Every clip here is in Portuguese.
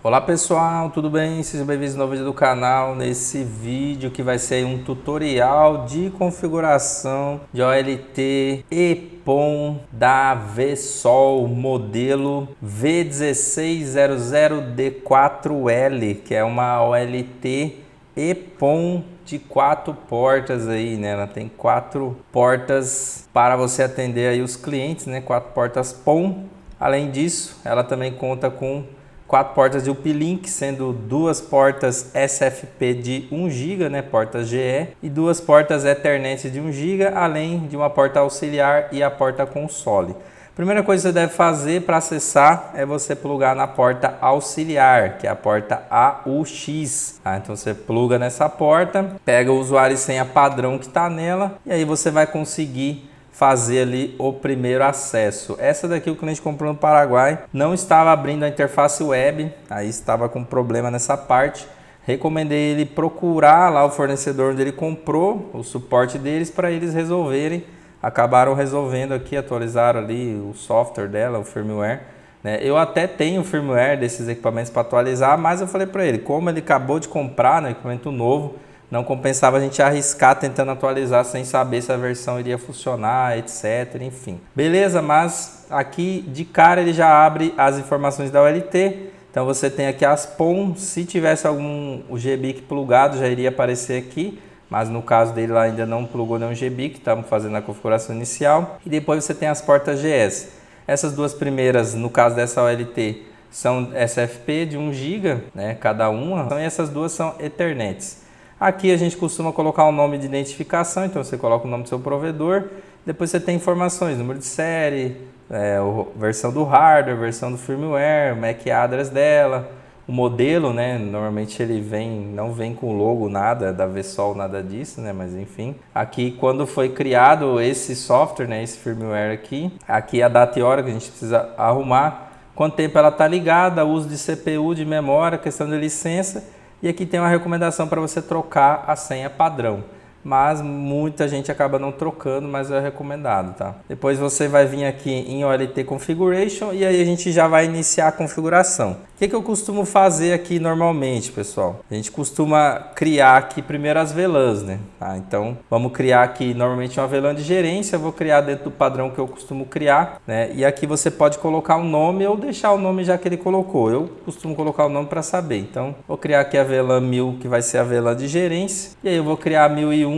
Olá pessoal, tudo bem? Sejam bem-vindos a um novo vídeo do canal. Nesse vídeo que vai ser um tutorial de configuração de OLT EPON da Vsol modelo V1600D4L, que é uma OLT EPON de 4 portas aí, né? Ela tem 4 portas para você atender aí os clientes, né? 4 portas PON. Além disso, ela também conta com 4 portas de uplink, sendo 2 portas SFP de 1 GB, né, portas GE, e 2 portas Ethernet de 1 GB, além de uma porta auxiliar e a porta console. Primeira coisa que você deve fazer para acessar é você plugar na porta auxiliar, que é a porta AUX. Tá? Então você pluga nessa porta, pega o usuário e senha padrão que está nela, e aí você vai conseguir fazer ali o primeiro acesso. Essa daqui o cliente comprou no Paraguai, não estava abrindo a interface web, aí estava com problema nessa parte. Recomendei ele procurar lá o fornecedor onde ele comprou, o suporte deles, para eles resolverem. Acabaram resolvendo aqui, atualizaram ali o software dela, o firmware, né? Eu até tenho o firmware desses equipamentos para atualizar, mas eu falei para ele, como ele acabou de comprar, né, equipamento novo, não compensava a gente arriscar tentando atualizar sem saber se a versão iria funcionar, etc. Enfim. Beleza, mas aqui de cara ele já abre as informações da OLT. Então você tem aqui as PON. Se tivesse algum GBIC plugado já iria aparecer aqui. Mas no caso dele lá ainda não plugou nenhum GBIC, estamos fazendo a configuração inicial. E depois você tem as portas GS. Essas duas primeiras, no caso dessa OLT, são SFP de 1 GB, né, cada uma. E essas duas são Ethernets. Aqui a gente costuma colocar um nome de identificação, então você coloca o nome do seu provedor, depois você tem informações, número de série, versão do hardware, versão do firmware, MAC address dela, o modelo, né? Normalmente ele não vem com logo, nada da Vsol, nada disso, né? Mas enfim. Aqui quando foi criado esse software, né? Esse firmware aqui a data e hora que a gente precisa arrumar, quanto tempo ela está ligada, uso de CPU, de memória, questão de licença. E aqui tem uma recomendação para você trocar a senha padrão. Mas muita gente acaba não trocando, mas é recomendado, tá? Depois você vai vir aqui em OLT Configuration e aí a gente já vai iniciar a configuração. O que eu costumo fazer aqui normalmente, pessoal? A gente costuma criar aqui primeiro as VLANs, né? Tá? Então vamos criar aqui normalmente uma VLAN de gerência, eu vou criar dentro do padrão que eu costumo criar, né? E aqui você pode colocar um nome ou deixar o nome já que ele colocou. Eu costumo colocar o nome para saber. Então vou criar aqui a VLAN 1000, que vai ser a VLAN de gerência, e aí eu vou criar a 1001,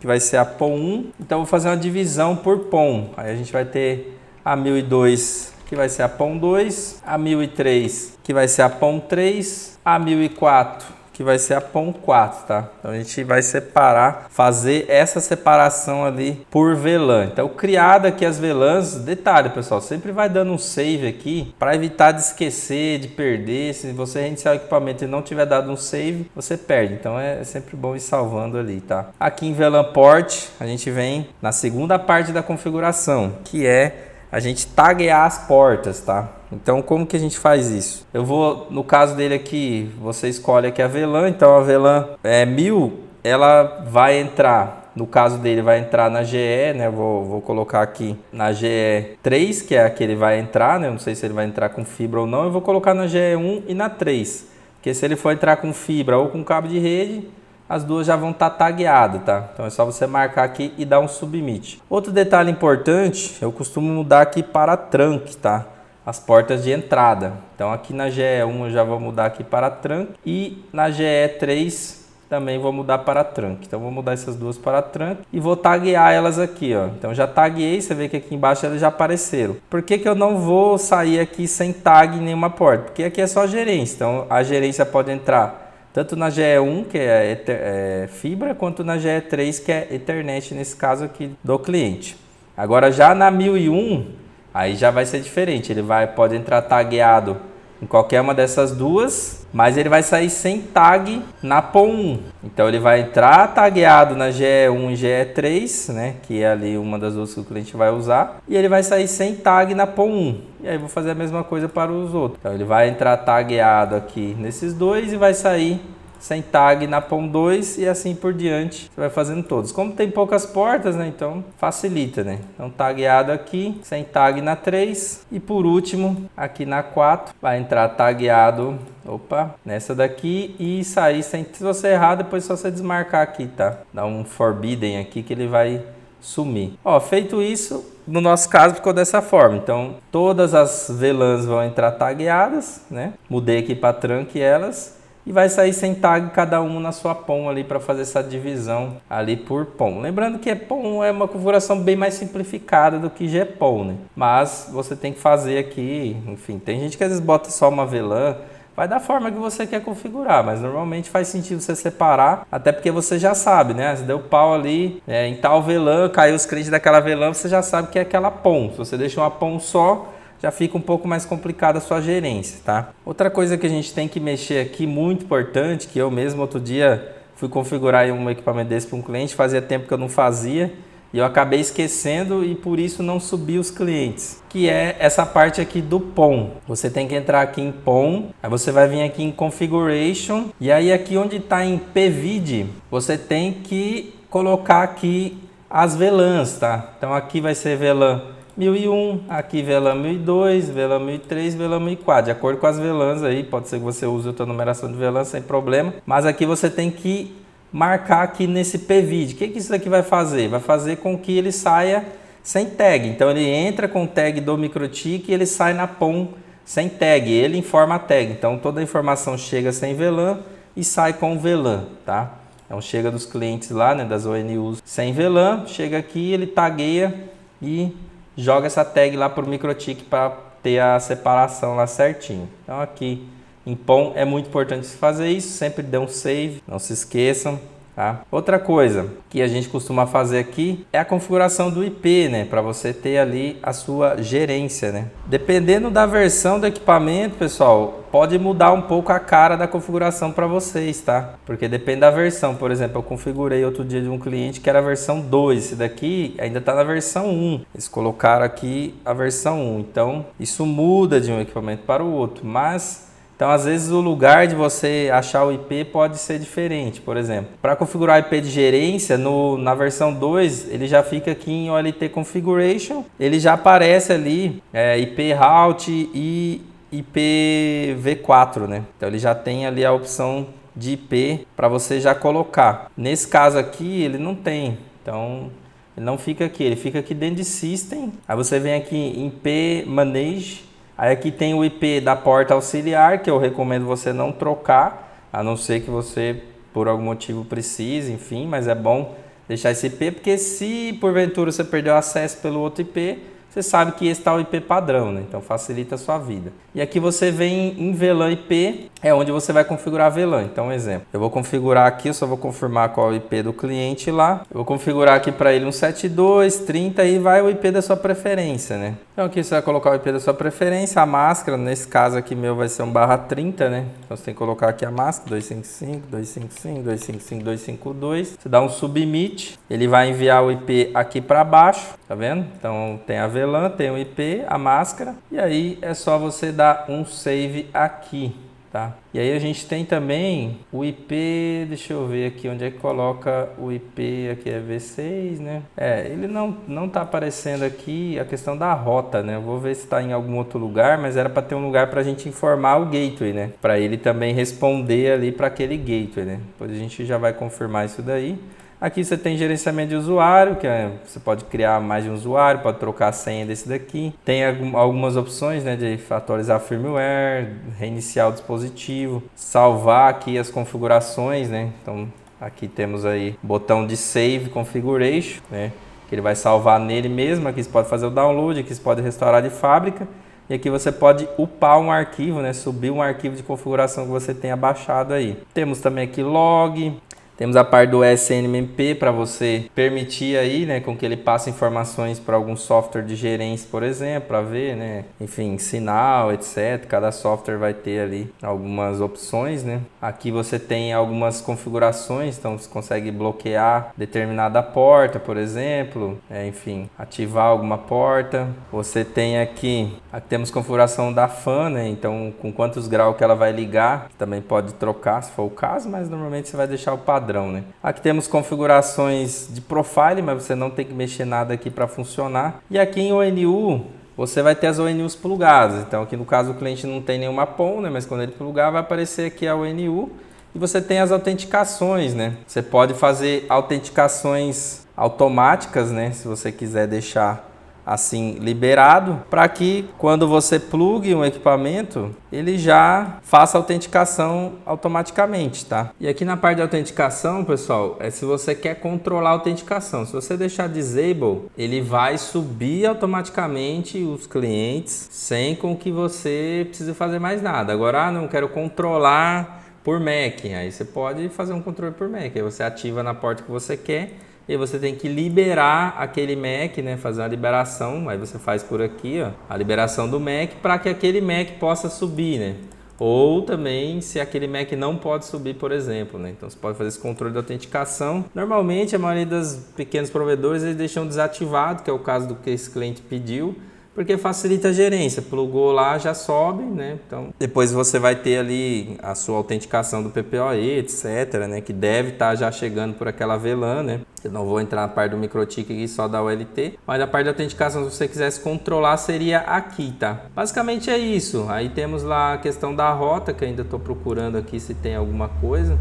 que vai ser a PON 1. Então eu vou fazer uma divisão por PON. Aí a gente vai ter a 1002, que vai ser a PON 2, a 1003, que vai ser a PON 3, a 1004, que vai ser a PON 4, tá? Então a gente vai separar, fazer essa separação ali por VLAN. Então criado aqui as VLANs, detalhe pessoal, sempre vai dando um save aqui para evitar de esquecer, de perder. Se você reiniciar o equipamento e não tiver dado um save, você perde. Então é sempre bom ir salvando ali, tá? Aqui em VLAN Port, a gente vem na segunda parte da configuração, que é a gente taguear as portas, tá? Então como que a gente faz isso? Eu vou, no caso dele aqui, você escolhe aqui a VLAN, então a VLAN 1000, ela vai entrar, no caso dele vai entrar na GE, né? Vou colocar aqui na GE 3, que é a que ele vai entrar, né? Eu não sei se ele vai entrar com fibra ou não, eu vou colocar na GE 1 e na 3, porque se ele for entrar com fibra ou com cabo de rede, as duas já vão estar tagueadas, tá? Então é só você marcar aqui e dar um submit. Outro detalhe importante, eu costumo mudar aqui para trunk, tá? As portas de entrada. Então aqui na GE1 eu já vou mudar aqui para trunk e na GE3 também vou mudar para trunk. Então vou mudar essas duas para trunk e vou taguear elas aqui, ó. Então já tagueei, você vê que aqui embaixo elas já apareceram. Por que que eu não vou sair aqui sem tag em nenhuma porta? Porque aqui é só gerência. Então a gerência pode entrar tanto na GE1, que é fibra, quanto na GE3, que é Ethernet, nesse caso aqui do cliente. Agora já na 1001, aí já vai ser diferente. Ele pode entrar tagueado em qualquer uma dessas duas, mas ele vai sair sem tag na PON 1. Então ele vai entrar tagueado na GE1 e GE3, né, que é ali uma das duas que o cliente vai usar, e ele vai sair sem tag na PON 1. E aí vou fazer a mesma coisa para os outros. Então ele vai entrar tagueado aqui nesses dois e vai sair sem tag na POM 2 e assim por diante, você vai fazendo todos. Como tem poucas portas, né, então facilita, né? Então tagueado aqui, sem tag na 3 e por último, aqui na 4, vai entrar tagueado, opa, nessa daqui e sair sem, se você errar, depois é só você desmarcar aqui, tá? Dá um forbidden aqui que ele vai sumir. Ó, feito isso, no nosso caso ficou dessa forma. Então, todas as VLANs vão entrar tagueadas, né? Mudei aqui para trunk elas. E vai sair sem tag cada um na sua POM ali para fazer essa divisão ali por POM. Lembrando que POM é uma configuração bem mais simplificada do que GPOM, né? Mas você tem que fazer aqui, enfim, tem gente que às vezes bota só uma VLAN, vai da forma que você quer configurar, mas normalmente faz sentido você separar, até porque você já sabe, né? Se deu pau ali em tal VLAN, caiu os clientes daquela VLAN, você já sabe que é aquela POM. Se você deixa uma POM só, já fica um pouco mais complicada a sua gerência, tá? Outra coisa que a gente tem que mexer aqui, muito importante, que eu mesmo outro dia fui configurar um equipamento desse para um cliente, fazia tempo que eu não fazia, e eu acabei esquecendo e por isso não subi os clientes, que é essa parte aqui do POM. Você tem que entrar aqui em POM, aí você vai vir aqui em Configuration, e aí aqui onde está em PVID, você tem que colocar aqui as VLANs, tá? Então aqui vai ser VLAN 1001, aqui VLAN 1002, VLAN 1003, VLAN 1004, de acordo com as VLANs aí, pode ser que você use outra numeração de VLAN sem problema, mas aqui você tem que marcar aqui nesse PVID. O que isso daqui vai fazer? Vai fazer com que ele saia sem tag, então ele entra com o tag do MikroTik e ele sai na POM sem tag, ele informa a tag, então toda a informação chega sem VLAN e sai com VLAN, tá? Então chega dos clientes lá, né, das ONUs sem VLAN, chega aqui, ele tagueia e joga essa tag lá para o MikroTik para ter a separação lá certinho. Então aqui em POM é muito importante fazer isso, sempre dê um save, não se esqueçam. Tá? Outra coisa que a gente costuma fazer aqui é a configuração do IP, né? Para você ter ali a sua gerência, né? Dependendo da versão do equipamento, pessoal, pode mudar um pouco a cara da configuração para vocês, tá? Porque depende da versão. Por exemplo, eu configurei outro dia de um cliente que era a versão 2. Esse daqui ainda está na versão 1. Eles colocaram aqui a versão 1. Então, isso muda de um equipamento para o outro, mas então, às vezes, o lugar de você achar o IP pode ser diferente. Por exemplo, para configurar o IP de gerência, na versão 2, ele já fica aqui em OLT Configuration. Ele já aparece ali IP Route e IPv4, né? Então, ele já tem ali a opção de IP para você já colocar. Nesse caso aqui, ele não tem. Então, ele não fica aqui. Ele fica aqui dentro de System. Aí você vem aqui em IP Manage. Aí aqui tem o IP da porta auxiliar, que eu recomendo você não trocar, a não ser que você, por algum motivo, precise, enfim, mas é bom deixar esse IP, porque se porventura você perdeu acesso pelo outro IP, você sabe que esse está o IP padrão, né? Então facilita a sua vida. E aqui você vem em VLAN IP, é onde você vai configurar a VLAN. Então, um exemplo, eu vou configurar aqui, eu só vou confirmar qual é o IP do cliente lá. Eu vou configurar aqui para ele 172.30 e vai o IP da sua preferência, né? Então aqui você vai colocar o IP da sua preferência, a máscara, nesse caso aqui meu vai ser 1/30, né? Então você tem que colocar aqui a máscara, 255, 255, 255, 252. Você dá um submit, ele vai enviar o IP aqui para baixo, tá vendo? Então tem a VLAN, tem o IP, a máscara, e aí é só você dar um save aqui, tá? E aí a gente tem também o IP, deixa eu ver aqui onde é que coloca o IP, aqui é V6, né? Ele não tá aparecendo aqui a questão da rota, né? Eu vou ver se está em algum outro lugar, mas era para ter um lugar para a gente informar o gateway, né? Para ele também responder ali para aquele gateway, né? Depois a gente já vai confirmar isso daí. Aqui você tem gerenciamento de usuário, que você pode criar mais de um usuário, pode trocar a senha desse daqui. Tem algumas opções, né, de atualizar firmware, reiniciar o dispositivo, salvar aqui as configurações, né? Então aqui temos aí o botão de Save Configuration, né, que ele vai salvar nele mesmo. Aqui você pode fazer o download, aqui você pode restaurar de fábrica. E aqui você pode upar um arquivo, né, subir um arquivo de configuração que você tenha baixado aí. Temos também aqui log. Temos a parte do SNMP para você permitir aí, né, com que ele passe informações para algum software de gerência, por exemplo, para ver, né, enfim, sinal, etc. Cada software vai ter ali algumas opções, né. Aqui você tem algumas configurações, então você consegue bloquear determinada porta, por exemplo, enfim, ativar alguma porta. Você tem aqui temos configuração da fan, né, então com quantos graus que ela vai ligar, também pode trocar se for o caso, mas normalmente você vai deixar o padrão, né. Aqui temos configurações de profile, mas você não tem que mexer nada aqui para funcionar. E aqui em ONU, você vai ter as ONUs plugadas. Então aqui no caso o cliente não tem nenhuma POM, né, mas quando ele plugar vai aparecer aqui a ONU. E você tem as autenticações, né. Você pode fazer autenticações automáticas, né, se você quiser deixar assim liberado, para que quando você plugue um equipamento, ele já faça a autenticação automaticamente, tá? E aqui na parte de autenticação, pessoal, se você quer controlar a autenticação. Se você deixar disable, ele vai subir automaticamente os clientes sem com que você precise fazer mais nada. Agora, não quero controlar por MAC, aí você pode fazer um controle por MAC, aí você ativa na porta que você quer. E você tem que liberar aquele MAC, né? Fazer uma liberação, aí você faz por aqui, ó, a liberação do MAC para que aquele MAC possa subir, né? Ou também se aquele MAC não pode subir, por exemplo, né? Então você pode fazer esse controle de autenticação. Normalmente a maioria dos pequenos provedores eles deixam desativado, que é o caso do que esse cliente pediu, porque facilita a gerência, plugou lá, já sobe, né? Então, depois você vai ter ali a sua autenticação do PPoE, etc, né? Que deve estar já chegando por aquela VLAN, né? Eu não vou entrar na parte do MikroTik aqui, só da OLT, mas a parte de autenticação, se você quisesse controlar, seria aqui, tá? Basicamente é isso. Aí temos lá a questão da rota, que ainda estou procurando aqui se tem alguma coisa,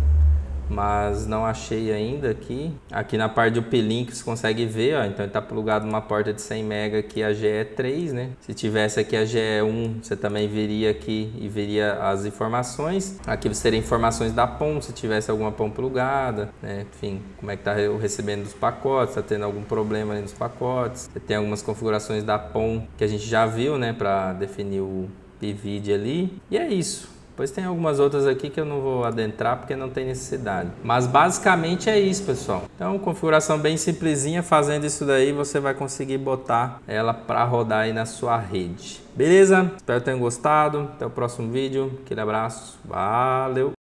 mas não achei ainda aqui. Aqui na parte do uplink você consegue ver, ó, então ele está plugado numa porta de 100 MB aqui, a GE3, né? Se tivesse aqui a GE1, você também veria aqui e veria as informações. Aqui você teria informações da POM, se tivesse alguma POM plugada, né? Enfim, como é que está recebendo dos pacotes, está tendo algum problema aí nos pacotes. Você tem algumas configurações da POM que a gente já viu, né? Para definir o PVD ali. E é isso. Depois tem algumas outras aqui que eu não vou adentrar porque não tem necessidade. Mas basicamente é isso, pessoal. Então, configuração bem simplesinha. Fazendo isso daí, você vai conseguir botar ela para rodar aí na sua rede. Beleza? Espero que tenham gostado. Até o próximo vídeo. Aquele abraço. Valeu!